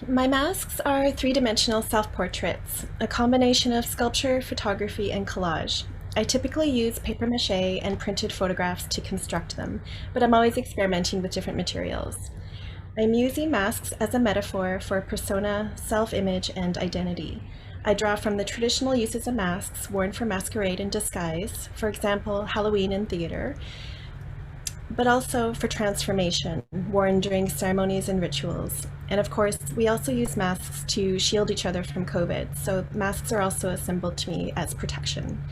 My masks are three-dimensional self-portraits, a combination of sculpture, photography, and collage. I typically use papier-mâché and printed photographs to construct them, but I'm always experimenting with different materials. I'm using masks as a metaphor for persona, self-image, and identity. I draw from the traditional uses of masks worn for masquerade and disguise, for example, Halloween in theater, but also for transformation, worn during ceremonies and rituals. And of course, we also use masks to shield each other from COVID, so masks are also a symbol to me as protection.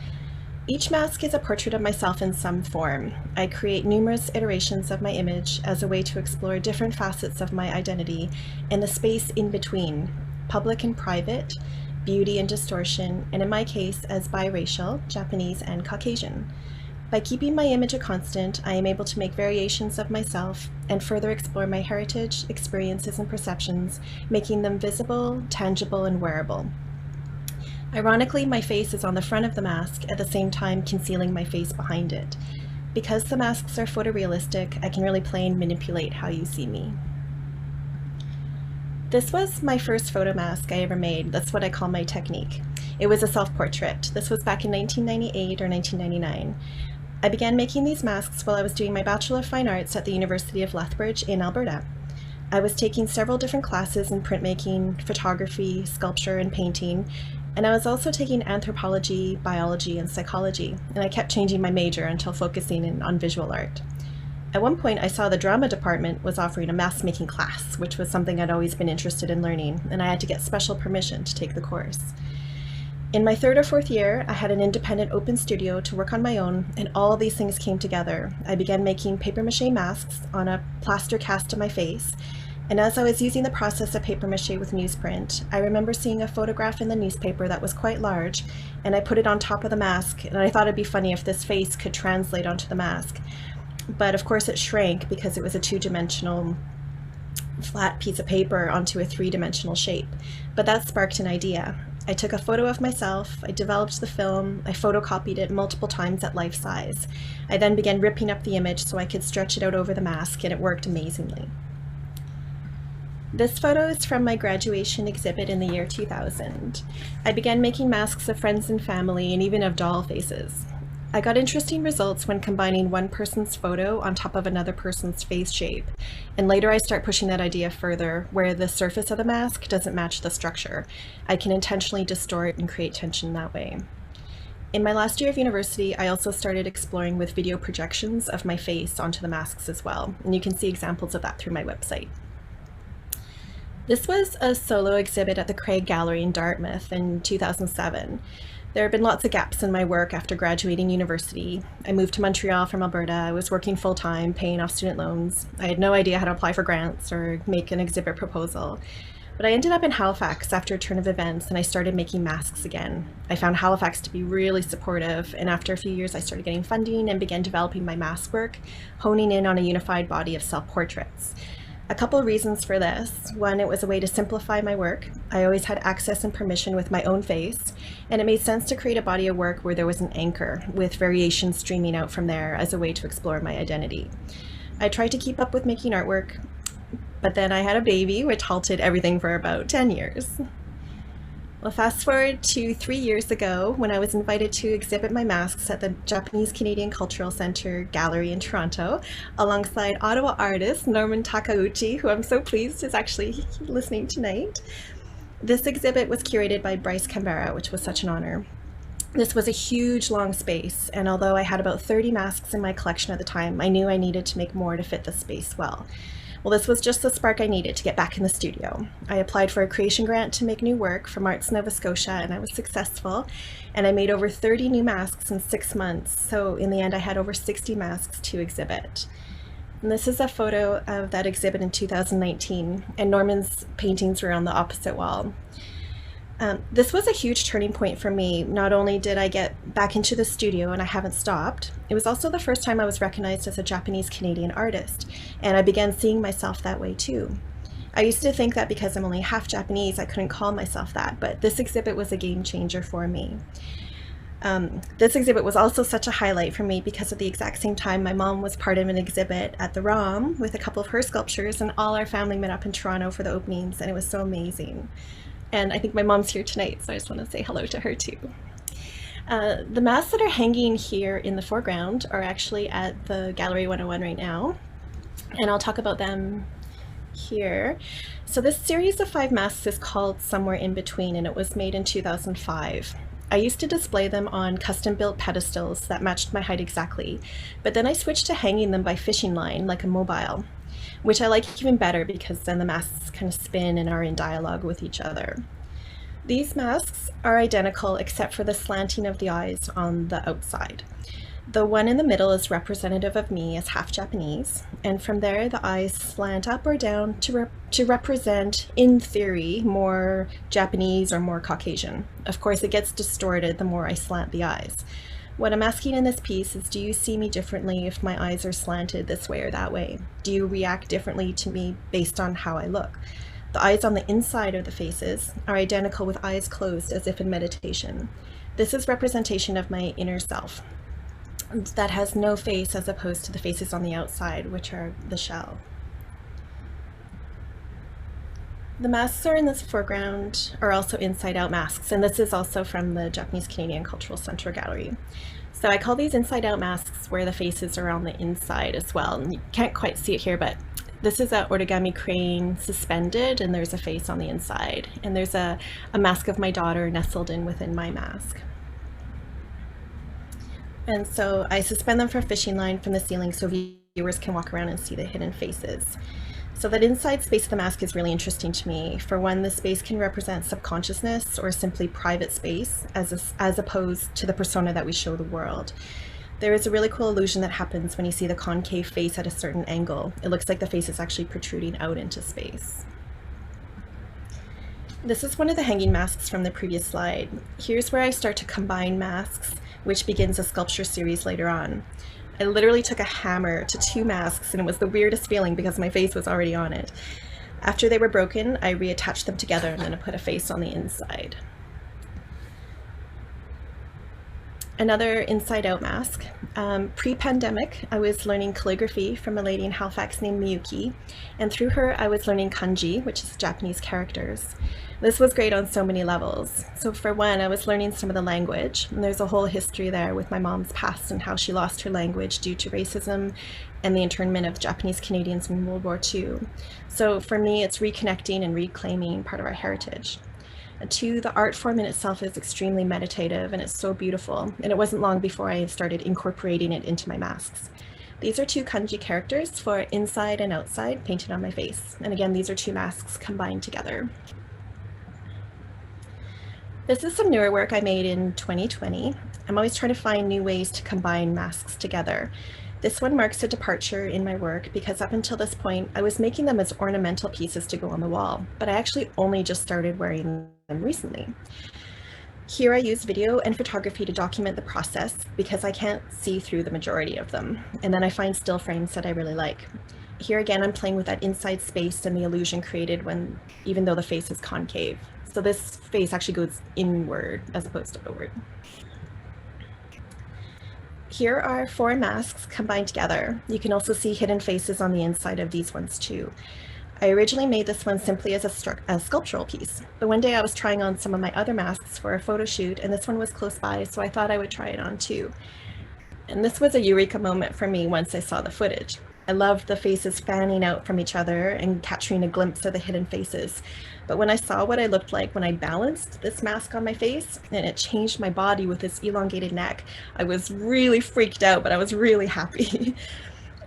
Each mask is a portrait of myself in some form. I create numerous iterations of my image as a way to explore different facets of my identity and the space in between, public and private, beauty and distortion, and in my case as biracial, Japanese and Caucasian. By keeping my image a constant, I am able to make variations of myself and further explore my heritage, experiences, and perceptions, making them visible, tangible, and wearable. Ironically, my face is on the front of the mask, at the same time concealing my face behind it. Because the masks are photorealistic, I can really play and manipulate how you see me. This was my first photo mask I ever made. That's what I call my technique. It was a self-portrait. This was back in 1998 or 1999. I began making these masks while I was doing my Bachelor of Fine Arts at the University of Lethbridge in Alberta. I was taking several different classes in printmaking, photography, sculpture, and painting, and I was also taking anthropology, biology, and psychology, and I kept changing my major until focusing on visual art. At one point, I saw the drama department was offering a mask making class, which was something I'd always been interested in learning, and I had to get special permission to take the course. In my third or fourth year, I had an independent open studio to work on my own, and all of these things came together. I began making papier-mâché masks on a plaster cast of my face, and as I was using the process of papier-mâché with newsprint, I remember seeing a photograph in the newspaper that was quite large, and I put it on top of the mask, and I thought it'd be funny if this face could translate onto the mask. But of course it shrank because it was a two-dimensional flat piece of paper onto a three-dimensional shape. But that sparked an idea. I took a photo of myself, I developed the film, I photocopied it multiple times at life size. I then began ripping up the image so I could stretch it out over the mask, and it worked amazingly. This photo is from my graduation exhibit in the year 2000. I began making masks of friends and family and even of doll faces. I got interesting results when combining one person's photo on top of another person's face shape, and later I start pushing that idea further, where the surface of the mask doesn't match the structure. I can intentionally distort and create tension that way. In my last year of university, I also started exploring with video projections of my face onto the masks as well, and you can see examples of that through my website. This was a solo exhibit at the Craig Gallery in Dartmouth in 2007. There have been lots of gaps in my work after graduating university. I moved to Montreal from Alberta. I was working full-time, paying off student loans. I had no idea how to apply for grants or make an exhibit proposal. But I ended up in Halifax after a turn of events, and I started making masks again. I found Halifax to be really supportive, and after a few years I started getting funding and began developing my mask work, honing in on a unified body of self-portraits. A couple of reasons for this. One, it was a way to simplify my work. I always had access and permission with my own face, and it made sense to create a body of work where there was an anchor, with variations streaming out from there as a way to explore my identity. I tried to keep up with making artwork, but then I had a baby, which halted everything for about 10 years. Well, fast forward to 3 years ago when I was invited to exhibit my masks at the Japanese Canadian Cultural Centre Gallery in Toronto, alongside Ottawa artist Norman Takauchi, who I'm so pleased is actually listening tonight. This exhibit was curated by Bryce Canberra, which was such an honor. This was a huge, long space, and although I had about 30 masks in my collection at the time, I knew I needed to make more to fit the space well. Well, this was just the spark I needed to get back in the studio. I applied for a creation grant to make new work from Arts Nova Scotia, and I was successful. And I made over 30 new masks in 6 months. So in the end, I had over 60 masks to exhibit. And this is a photo of that exhibit in 2019, and Norman's paintings were on the opposite wall. This was a huge turning point for me. Not only did I get back into the studio, and I haven't stopped, it was also the first time I was recognized as a Japanese Canadian artist, and I began seeing myself that way too. I used to think that because I'm only half Japanese, I couldn't call myself that, but this exhibit was a game changer for me. This exhibit was also such a highlight for me because at the exact same time my mom was part of an exhibit at the ROM with a couple of her sculptures, and all our family met up in Toronto for the openings, and it was so amazing. And I think my mom's here tonight, so I just want to say hello to her too. The masks that are hanging here in the foreground are actually at the Gallery 101 right now, and I'll talk about them here. So this series of 5 masks is called Somewhere in Between, and it was made in 2005. I used to display them on custom-built pedestals that matched my height exactly, but then I switched to hanging them by fishing line, like a mobile, which I like even better because then the masks kind of spin and are in dialogue with each other. These masks are identical except for the slanting of the eyes on the outside. The one in the middle is representative of me as half Japanese, and from there the eyes slant up or down to represent, in theory, more Japanese or more Caucasian. Of course, it gets distorted the more I slant the eyes. What I'm asking in this piece is, do you see me differently if my eyes are slanted this way or that way? Do you react differently to me based on how I look? The eyes on the inside of the faces are identical with eyes closed as if in meditation. This is representation of my inner self that has no face as opposed to the faces on the outside, which are the shell. The masks are in this foreground are also inside out masks, and this is also from the Japanese Canadian Cultural Center Gallery. So I call these inside out masks where the faces are on the inside as well. And you can't quite see it here, but this is an origami crane suspended and there's a face on the inside. And there's a mask of my daughter nestled in within my mask. And so I suspend them from a fishing line from the ceiling so viewers can walk around and see the hidden faces. So that inside space of the mask is really interesting to me. For one, the space can represent subconsciousness or simply private space as opposed to the persona that we show the world. There is a really cool illusion that happens when you see the concave face at a certain angle. It looks like the face is actually protruding out into space. This is one of the hanging masks from the previous slide. Here's where I start to combine masks, which begins a sculpture series later on. I literally took a hammer to 2 masks, and it was the weirdest feeling because my face was already on it. After they were broken, I reattached them together and then I put a face on the inside. Another inside out mask. Pre-pandemic, I was learning calligraphy from a lady in Halifax named Miyuki, and through her I was learning kanji, which is Japanese characters. This was great on so many levels. So for one, I was learning some of the language, and there's a whole history there with my mom's past and how she lost her language due to racism and the internment of Japanese Canadians in World War II. So for me, it's reconnecting and reclaiming part of our heritage. And 2, the art form in itself is extremely meditative and it's so beautiful, and it wasn't long before I started incorporating it into my masks. These are 2 kanji characters for inside and outside painted on my face, and again these are 2 masks combined together. This is some newer work I made in 2020. I'm always trying to find new ways to combine masks together. This one marks a departure in my work because up until this point I was making them as ornamental pieces to go on the wall, but I actually only just started wearing them recently. Here I use video and photography to document the process because I can't see through the majority of them, and then I find still frames that I really like. Here again I'm playing with that inside space and the illusion created even though the face is concave. So this face actually goes inward as opposed to outward. Here are 4 masks combined together. You can also see hidden faces on the inside of these ones too. I originally made this one simply as a sculptural piece, but one day I was trying on some of my other masks for a photo shoot, and this one was close by, so I thought I would try it on too. And this was a eureka moment for me once I saw the footage. I loved the faces fanning out from each other and capturing a glimpse of the hidden faces. But when I saw what I looked like when I balanced this mask on my face and it changed my body with this elongated neck, I was really freaked out, but I was really happy.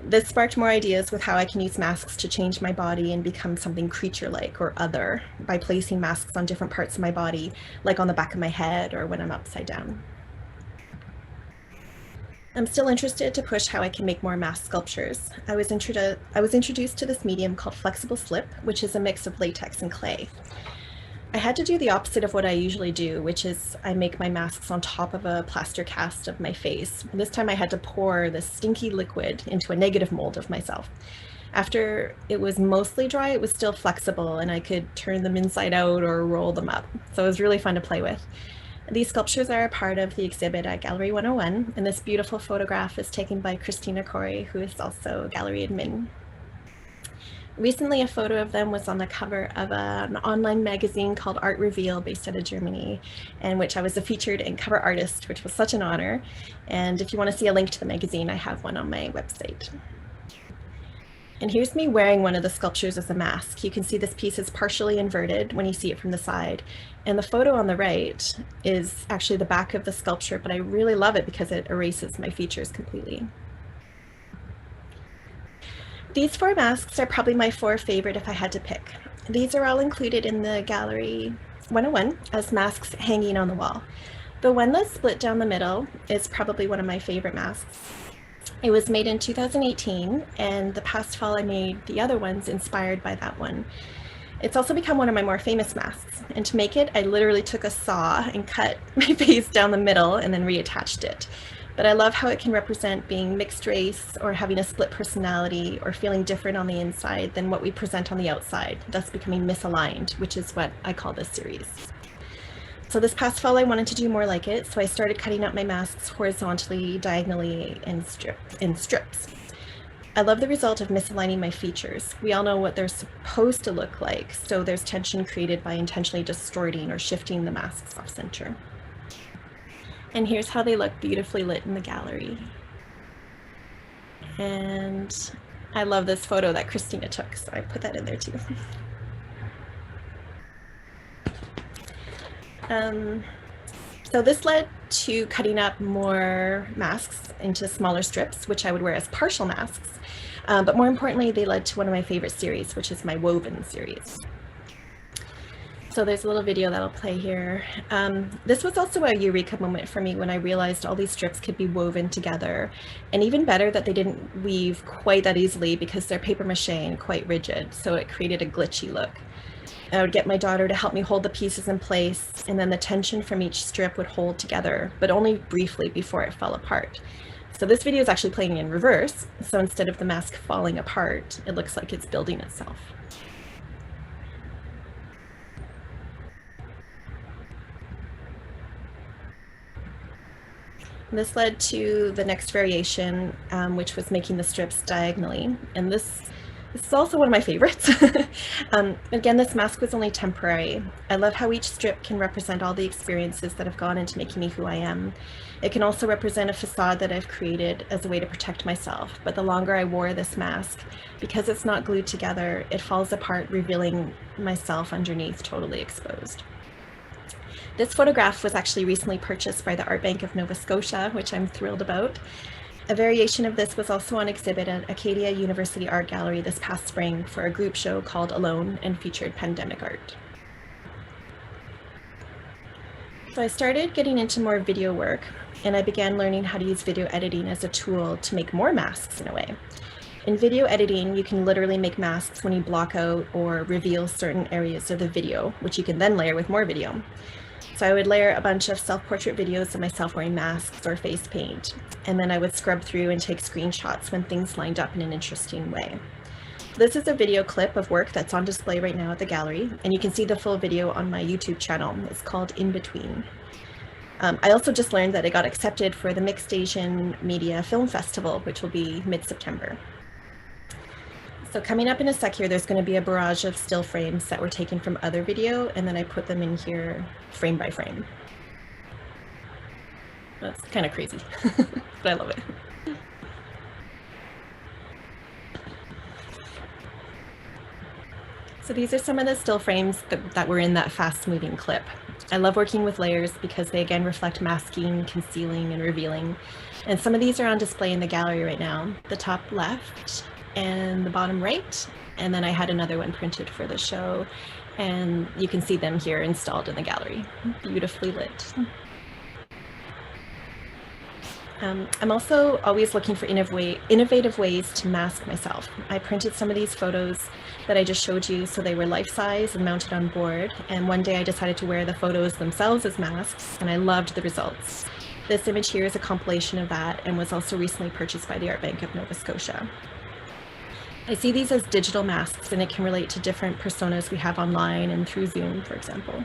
This sparked more ideas with how I can use masks to change my body and become something creature-like or other by placing masks on different parts of my body, like on the back of my head or when I'm upside down. I'm still interested to push how I can make more mask sculptures. I was introduced to this medium called flexible slip, which is a mix of latex and clay. I had to do the opposite of what I usually do, which is I make my masks on top of a plaster cast of my face. And this time I had to pour this stinky liquid into a negative mold of myself. After it was mostly dry, it was still flexible and I could turn them inside out or roll them up. So it was really fun to play with. These sculptures are a part of the exhibit at Gallery 101, and this beautiful photograph is taken by Christina Corey, who is also a gallery admin. Recently, a photo of them was on the cover of an online magazine called Art Reveal, based out of Germany, in which I was a featured and cover artist, which was such an honor. And if you want to see a link to the magazine, I have one on my website. And here's me wearing one of the sculptures as a mask. You can see this piece is partially inverted when you see it from the side. And the photo on the right is actually the back of the sculpture, but I really love it because it erases my features completely. These 4 masks are probably my 4 favorite if I had to pick. These are all included in the Gallery 101 as masks hanging on the wall. The one that's split down the middle is probably one of my favorite masks. It was made in 2018, and the past fall I made the other ones inspired by that one. It's also become one of my more famous masks, and to make it I literally took a saw and cut my face down the middle and then reattached it. But I love how it can represent being mixed race or having a split personality or feeling different on the inside than what we present on the outside, thus becoming misaligned, which is what I call this series. So this past fall I wanted to do more like it, so I started cutting up my masks horizontally, diagonally, in strips. I love the result of misaligning my features. We all know what they're supposed to look like, so there's tension created by intentionally distorting or shifting the masks off center. And here's how they look beautifully lit in the gallery. And I love this photo that Christina took, so I put that in there too. So this led to cutting up more masks into smaller strips, which I would wear as partial masks. But more importantly, they led to one of my favorite series, which is my woven series. So there's a little video that'll play here. This was also a eureka moment for me when I realized all these strips could be woven together, and even better that they didn't weave quite that easily because they're paper mache and quite rigid, so it created a glitchy look. I would get my daughter to help me hold the pieces in place, and then the tension from each strip would hold together, but only briefly before it fell apart. So this video is actually playing in reverse, so instead of the mask falling apart, it looks like it's building itself. This led to the next variation, which was making the strips diagonally, and this is also one of my favorites. Again, this mask was only temporary. I love how each strip can represent all the experiences that have gone into making me who I am. It can also represent a facade that I've created as a way to protect myself, but the longer I wore this mask, because it's not glued together, it falls apart, revealing myself underneath, totally exposed. This photograph was actually recently purchased by the Art Bank of Nova Scotia, which I'm thrilled about. A variation of this was also on exhibit at Acadia University Art Gallery this past spring for a group show called Alone and featured pandemic art. So I started getting into more video work, and I began learning how to use video editing as a tool to make more masks in a way. In video editing, you can literally make masks when you block out or reveal certain areas of the video, which you can then layer with more video. So I would layer a bunch of self-portrait videos of myself wearing masks or face paint, and then I would scrub through and take screenshots when things lined up in an interesting way. This is a video clip of work that's on display right now at the gallery, and you can see the full video on my YouTube channel. It's called In Between. I also just learned that it got accepted for the Mixed Asian Media Film Festival, which will be mid-September. So coming up in a sec here, there's going to be a barrage of still frames that were taken from other video, and then I put them in here frame by frame. That's kind of crazy, but I love it. So these are some of the still frames that were in that fast-moving clip. I love working with layers because they again reflect masking, concealing, and revealing. And some of these are on display in the gallery right now. The top left and the bottom right, and then I had another one printed for the show, and you can see them here installed in the gallery, beautifully lit. I'm also always looking for innovative ways to mask myself. I printed some of these photos that I just showed you so they were life-size and mounted on board, and one day I decided to wear the photos themselves as masks, and I loved the results. This image here is a compilation of that and was also recently purchased by the Art Bank of Nova Scotia. I see these as digital masks, and it can relate to different personas we have online and through Zoom, for example.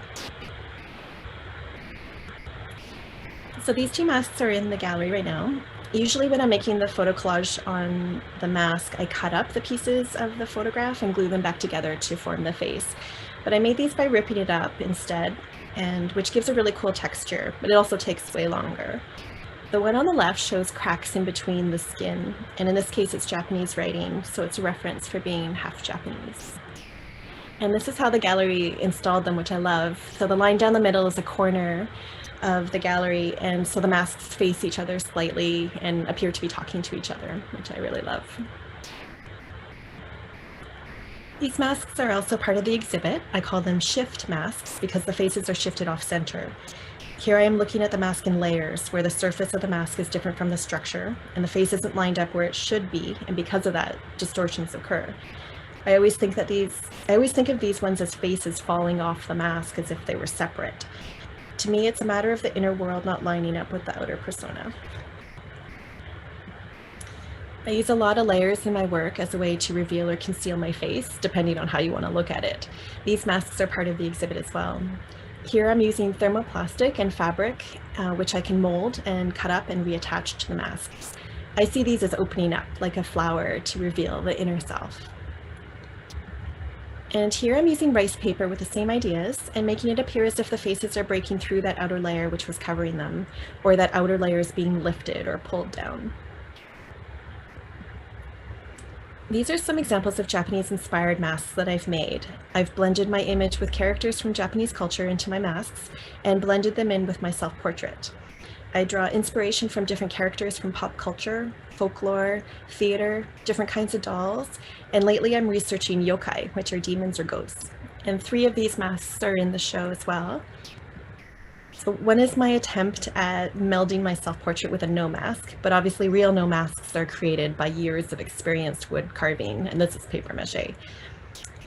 So these two masks are in the gallery right now. Usually when I'm making the photo collage on the mask, I cut up the pieces of the photograph and glue them back together to form the face. But I made these by ripping it up instead, and which gives a really cool texture, but it also takes way longer. The one on the left shows cracks in between the skin, and in this case it's Japanese writing, so it's a reference for being half Japanese. And this is how the gallery installed them, which I love. So the line down the middle is a corner of the gallery, and so the masks face each other slightly and appear to be talking to each other, which I really love. These masks are also part of the exhibit. I call them shift masks because the faces are shifted off center. Here I am looking at the mask in layers, where the surface of the mask is different from the structure, and the face isn't lined up where it should be, and because of that, distortions occur. I always think of these ones as faces falling off the mask as if they were separate. To me, it's a matter of the inner world not lining up with the outer persona. I use a lot of layers in my work as a way to reveal or conceal my face, depending on how you want to look at it. These masks are part of the exhibit as well. Here I'm using thermoplastic and fabric, which I can mold and cut up and reattach to the masks. I see these as opening up like a flower to reveal the inner self. And here I'm using rice paper with the same ideas and making it appear as if the faces are breaking through that outer layer which was covering them, or that outer layer is being lifted or pulled down. These are some examples of Japanese-inspired masks that I've made. I've blended my image with characters from Japanese culture into my masks and blended them in with my self-portrait. I draw inspiration from different characters from pop culture, folklore, theater, different kinds of dolls, and lately I'm researching yokai, which are demons or ghosts. And 3 of these masks are in the show as well. So one is my attempt at melding my self-portrait with a no mask, but obviously real no masks are created by years of experienced wood carving, and this is paper mache.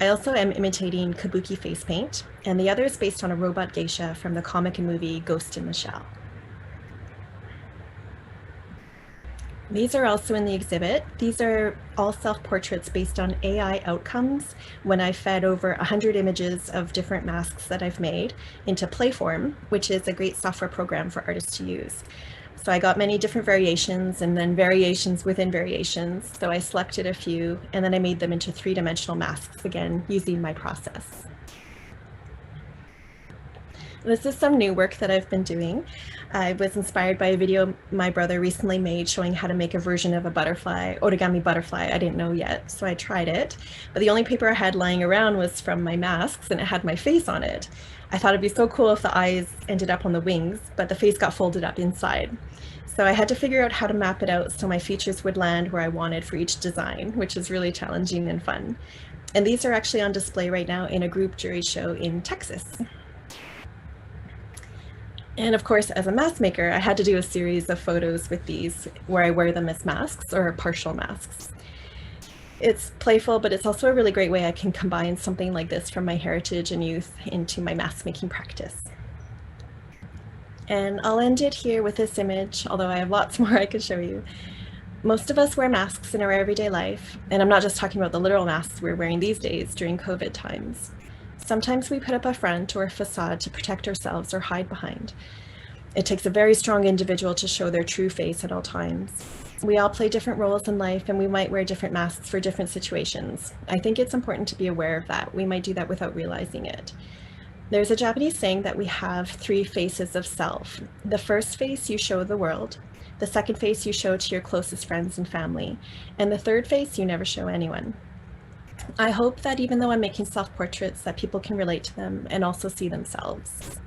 I also am imitating kabuki face paint, and the other is based on a robot geisha from the comic and movie Ghost in the Shell. These are also in the exhibit. These are all self-portraits based on AI outcomes when I fed over 100 images of different masks that I've made into Playform, which is a great software program for artists to use. So I got many different variations and then variations within variations. So I selected a few and then I made them into 3-dimensional masks again using my process. This is some new work that I've been doing. I was inspired by a video my brother recently made showing how to make a version of a butterfly, origami butterfly. I didn't know yet, so I tried it. But the only paper I had lying around was from my masks and it had my face on it. I thought it'd be so cool if the eyes ended up on the wings, but the face got folded up inside. So I had to figure out how to map it out so my features would land where I wanted for each design, which is really challenging and fun. And these are actually on display right now in a group jury show in Texas. And of course, as a mask maker, I had to do a series of photos with these where I wear them as masks or partial masks. It's playful, but it's also a really great way I can combine something like this from my heritage and youth into my mask making practice. And I'll end it here with this image, although I have lots more I could show you. Most of us wear masks in our everyday life, and I'm not just talking about the literal masks we're wearing these days during COVID times. Sometimes we put up a front or a facade to protect ourselves or hide behind. It takes a very strong individual to show their true face at all times. We all play different roles in life and we might wear different masks for different situations. I think it's important to be aware of that. We might do that without realizing it. There's a Japanese saying that we have 3 faces of self. The first face you show the world, the second face you show to your closest friends and family, and the third face you never show anyone. I hope that even though I'm making self-portraits, that people can relate to them and also see themselves.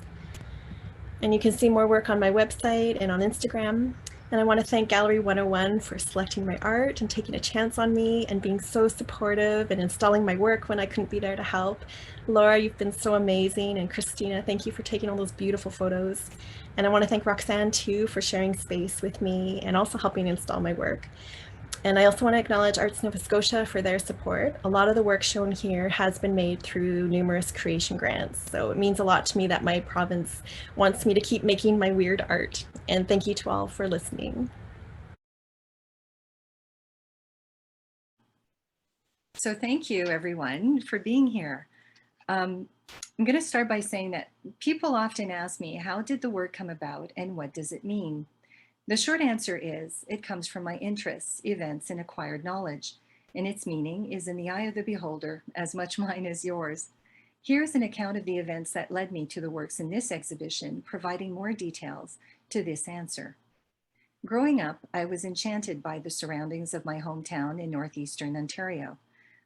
And you can see more work on my website and on Instagram. And I want to thank Gallery 101 for selecting my art and taking a chance on me and being so supportive and installing my work when I couldn't be there to help. Laura, you've been so amazing. And Christina, thank you for taking all those beautiful photos. And I want to thank Roxanne too for sharing space with me and also helping install my work. And I also want to acknowledge Arts Nova Scotia for their support. A lot of the work shown here has been made through numerous creation grants. So it means a lot to me that my province wants me to keep making my weird art. And thank you to all for listening. So thank you everyone for being here. I'm going to start by saying that people often ask me, how did the work come about and what does it mean? The short answer is it comes from my interests, events, and acquired knowledge, and its meaning is in the eye of the beholder, as much mine as yours. Here's an account of the events that led me to the works in this exhibition, providing more details to this answer. Growing up, I was enchanted by the surroundings of my hometown in northeastern Ontario.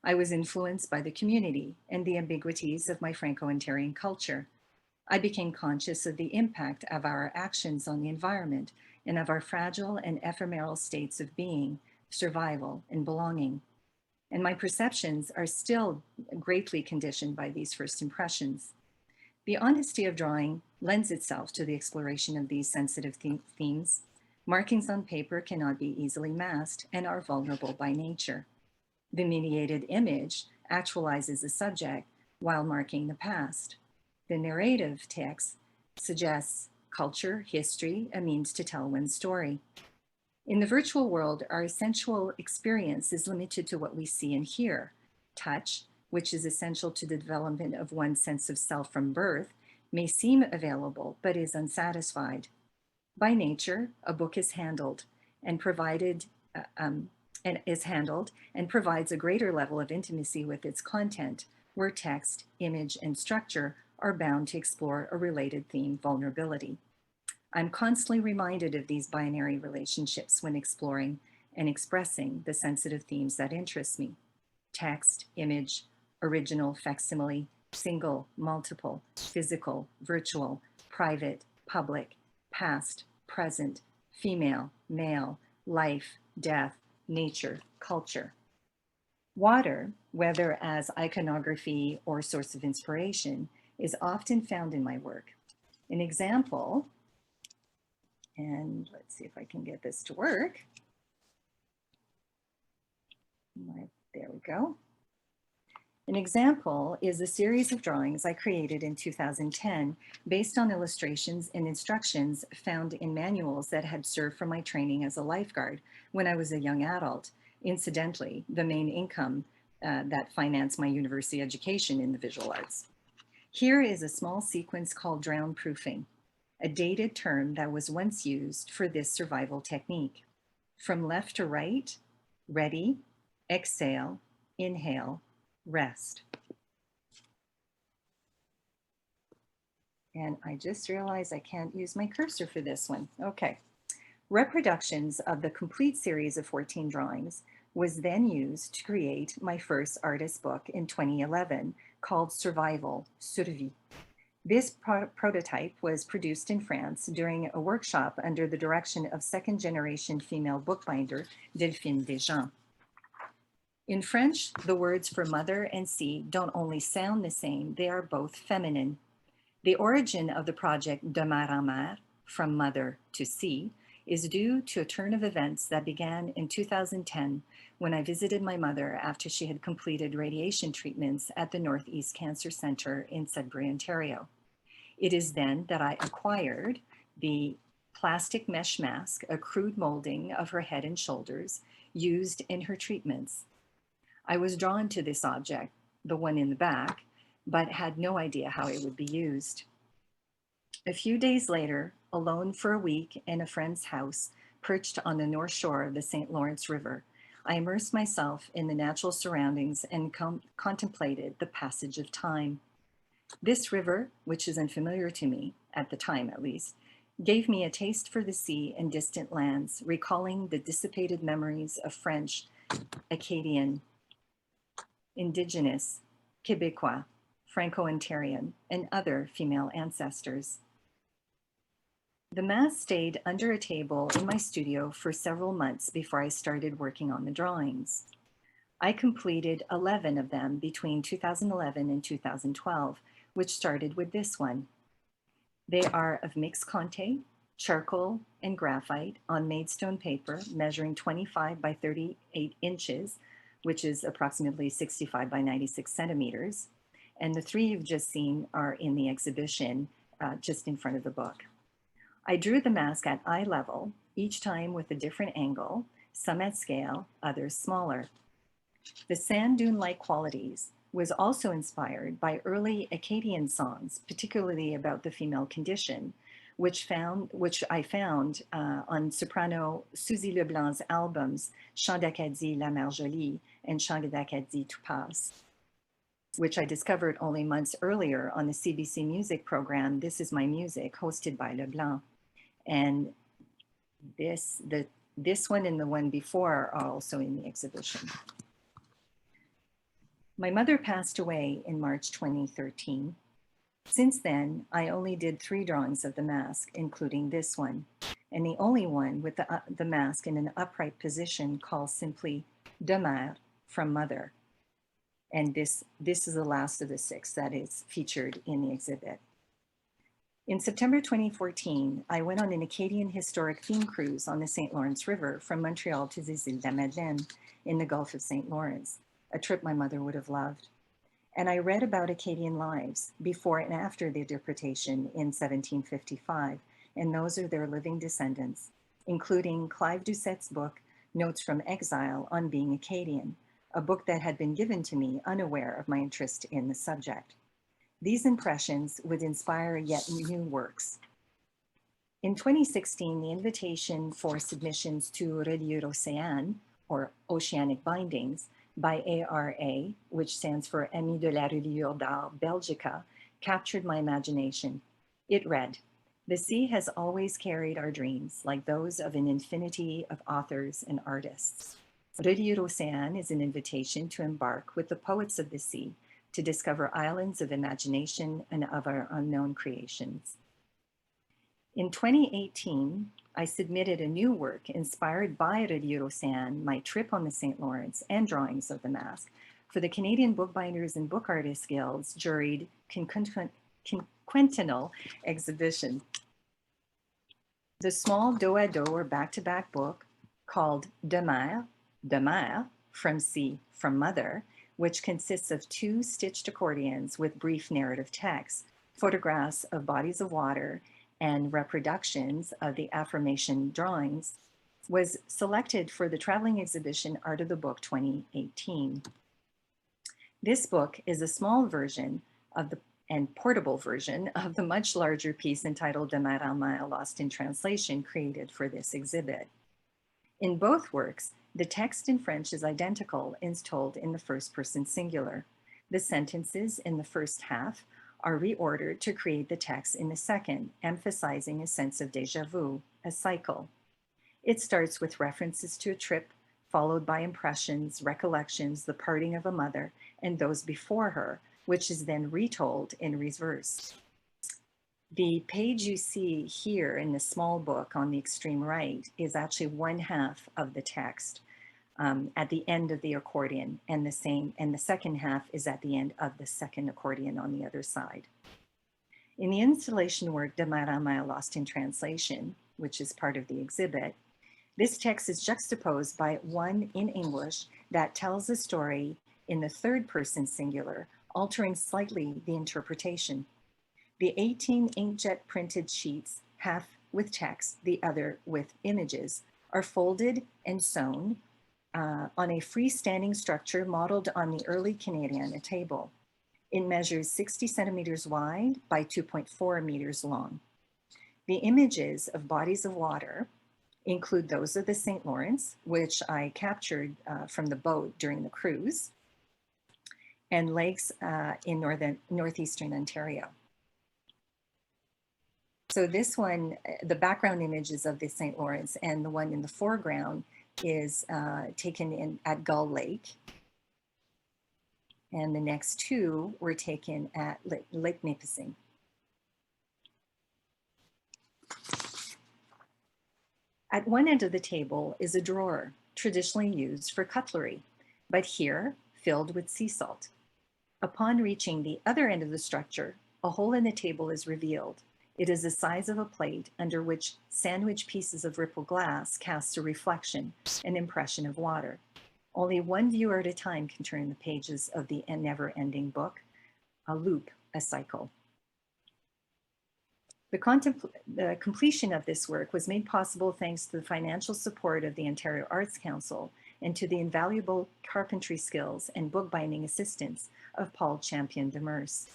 I was influenced by the community and the ambiguities of my Franco-Ontarian culture. I became conscious of the impact of our actions on the environment and of our fragile and ephemeral states of being, survival, and belonging. And my perceptions are still greatly conditioned by these first impressions. The honesty of drawing lends itself to the exploration of these sensitive themes. Markings on paper cannot be easily masked and are vulnerable by nature. The mediated image actualizes the subject while marking the past. The narrative text suggests culture, history, a means to tell one's story. In the virtual world, our essential experience is limited to what we see and hear. Touch, which is essential to the development of one's sense of self from birth, may seem available but is unsatisfied. By nature, a book is handled and provides a greater level of intimacy with its content, where text, image, and structure are bound to explore a related theme, vulnerability. I'm constantly reminded of these binary relationships when exploring and expressing the sensitive themes that interest me. Text, image, original, facsimile, single, multiple, physical, virtual, private, public, past, present, female, male, life, death, nature, culture. Water, whether as iconography or source of inspiration, is often found in my work. An example, and let's see if I can get this to work. There we go. An example is a series of drawings I created in 2010 based on illustrations and instructions found in manuals that had served for my training as a lifeguard when I was a young adult. Incidentally, the main income that financed my university education in the visual arts. Here is a small sequence called drown proofing, a dated term that was once used for this survival technique. From left to right, ready, exhale, inhale, rest. And I just realized I can't use my cursor for this one. Okay. Reproductions of the complete series of 14 drawings was then used to create my first artist book in 2011 called Survival, Survie. This prototype was produced in France during a workshop under the direction of second-generation female bookbinder Delphine Desjean. In French, the words for mother and sea don't only sound the same, they are both feminine. The origin of the project De Mer en Mer, from mother to sea, is due to a turn of events that began in 2010 when I visited my mother after she had completed radiation treatments at the Northeast Cancer Centre in Sudbury, Ontario. It is then that I acquired the plastic mesh mask, a crude molding of her head and shoulders, used in her treatments. I was drawn to this object, the one in the back, but had no idea how it would be used. A few days later, alone for a week in a friend's house, perched on the north shore of the St. Lawrence River, I immersed myself in the natural surroundings and contemplated the passage of time. This river, which is unfamiliar to me, at the time at least, gave me a taste for the sea and distant lands, recalling the dissipated memories of French, Acadian, Indigenous, Quebecois, Franco-Ontarian, and other female ancestors. The mask stayed under a table in my studio for several months before I started working on the drawings. I completed 11 of them between 2011 and 2012, which started with this one. They are of mixed conte, charcoal, and graphite on Maidstone paper measuring 25 by 38 inches, which is approximately 65 by 96 centimeters. And the three you've just seen are in the exhibition just in front of the book. I drew the mask at eye level, each time with a different angle, some at scale, others smaller. The sand dune-like qualities, was also inspired by early Acadian songs, particularly about the female condition, which I found on soprano Suzy Leblanc's albums Chant d'Acadie, La Mère Jolie, and Chant d'Acadie, Tout Passe, which I discovered only months earlier on the CBC music program This Is My Music, hosted by Leblanc. And this one and the one before are also in the exhibition. My mother passed away in March 2013. Since then, I only did 3 drawings of the mask, including this one, and the only one with the mask in an upright position called simply De Mère, from mother. And this is the last of the 6 that is featured in the exhibit. In September 2014, I went on an Acadian historic theme cruise on the St. Lawrence River from Montreal to the Îles de la Madeleine in the Gulf of St. Lawrence, a trip my mother would have loved. And I read about Acadian lives before and after their deportation in 1755, and those are their living descendants, including Clive Doucet's book, Notes from Exile on Being Acadian, a book that had been given to me unaware of my interest in the subject. These impressions would inspire yet new works. In 2016, the invitation for submissions to Reliure Océane, or Oceanic Bindings, by ARA, which stands for Amis de la Reliure d'Art Belgica, captured my imagination. It read, "The sea has always carried our dreams, like those of an infinity of authors and artists. Reliure Océane is an invitation to embark with the poets of the sea to discover islands of imagination and of our unknown creations." In 2018, I submitted a new work inspired by Reliure Océane, my trip on the St. Lawrence, and drawings of the mask for the Canadian Bookbinders and Book Artists Guild's juried quinquennial exhibition. The small dos-à-dos or back-to-back book called De Mère, from sea, from mother, which consists of 2 stitched accordions with brief narrative text, photographs of bodies of water, and reproductions of the aforementioned drawings, was selected for the traveling exhibition Art of the Book 2018. This book is a small version of and portable version of the much larger piece entitled De Mère en Mer, Lost in Translation, created for this exhibit. In both works, the text in French is identical and is told in the first person singular. The sentences in the first half are reordered to create the text in the second, emphasizing a sense of déjà vu, a cycle. It starts with references to a trip, followed by impressions, recollections, the parting of a mother, and those before her, which is then retold in reverse. The page you see here in the small book on the extreme right is actually 1/2 of the text at the end of the accordion, and the second half is at the end of the second accordion on the other side. In the installation work De Mère en Mer, Lost in Translation, which is part of the exhibit, this text is juxtaposed by one in English that tells a story in the third person singular, altering slightly the interpretation. The 18 inkjet printed sheets, half with text, the other with images, are folded and sewn on a freestanding structure modeled on the early Canadian table. It measures 60 centimeters wide by 2.4 meters long. The images of bodies of water include those of the St. Lawrence, which I captured from the boat during the cruise, and lakes in northeastern Ontario. So this one, the background images of the St. Lawrence, and the one in the foreground is taken at Gull Lake. And the next 2 were taken at Lake Nipissing. At one end of the table is a drawer, traditionally used for cutlery, but here filled with sea salt. Upon reaching the other end of the structure, a hole in the table is revealed. It is the size of a plate under which sandwiched pieces of rippled glass cast a reflection, an impression of water. Only one viewer at a time can turn the pages of the never-ending book, a loop, a cycle. The completion of this work was made possible thanks to the financial support of the Ontario Arts Council and to the invaluable carpentry skills and bookbinding assistance of Paul Champion Demers.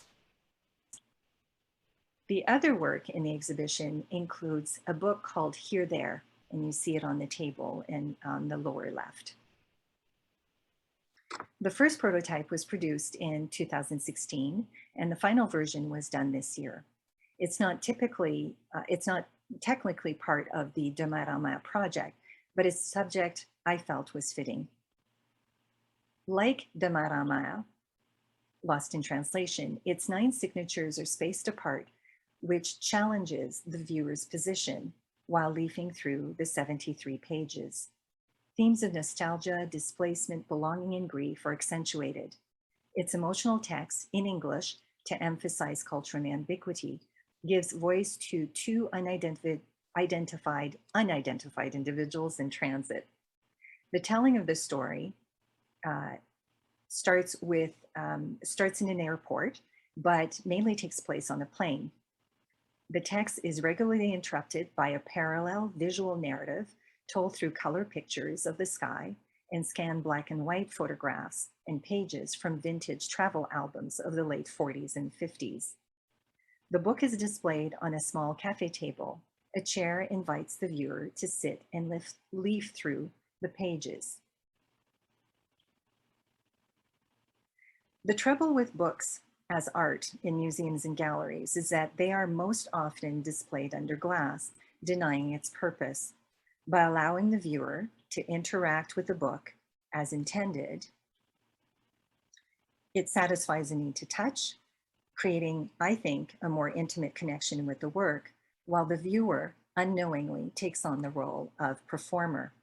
The other work in the exhibition includes a book called Here There, and you see it on the table and on the lower left. The first prototype was produced in 2016, and the final version was done this year. It's not technically part of the Diorama project, but its subject I felt was fitting. Like Diorama, Lost in Translation, its 9 signatures are spaced apart, which challenges the viewer's position while leafing through the 73 pages. Themes of nostalgia, displacement, belonging, and grief are accentuated. Its emotional text in English, to emphasize cultural ambiguity, gives voice to 2 unidentified individuals in transit. The telling of the story starts in an airport, but mainly takes place on a plane. The text is regularly interrupted by a parallel visual narrative told through color pictures of the sky and scanned black and white photographs and pages from vintage travel albums of the late 40s and 50s. The book is displayed on a small cafe table. A chair invites the viewer to sit and leaf through the pages. The trouble with books as art in museums and galleries is that they are most often displayed under glass, denying its purpose. By allowing the viewer to interact with the book as intended, it satisfies the need to touch, creating, I think, a more intimate connection with the work, while the viewer unknowingly takes on the role of performer.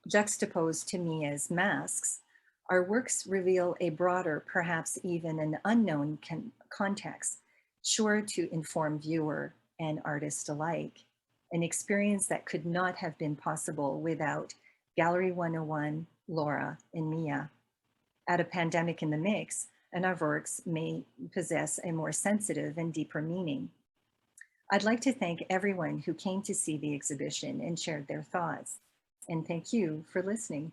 Juxtaposed to Miya's masks, our works reveal a broader, perhaps even an unknown context, sure to inform viewer and artist alike, an experience that could not have been possible without Gallery 101, Laura, and Miya. Add a pandemic in the mix, and our works may possess a more sensitive and deeper meaning. I'd like to thank everyone who came to see the exhibition and shared their thoughts, and thank you for listening.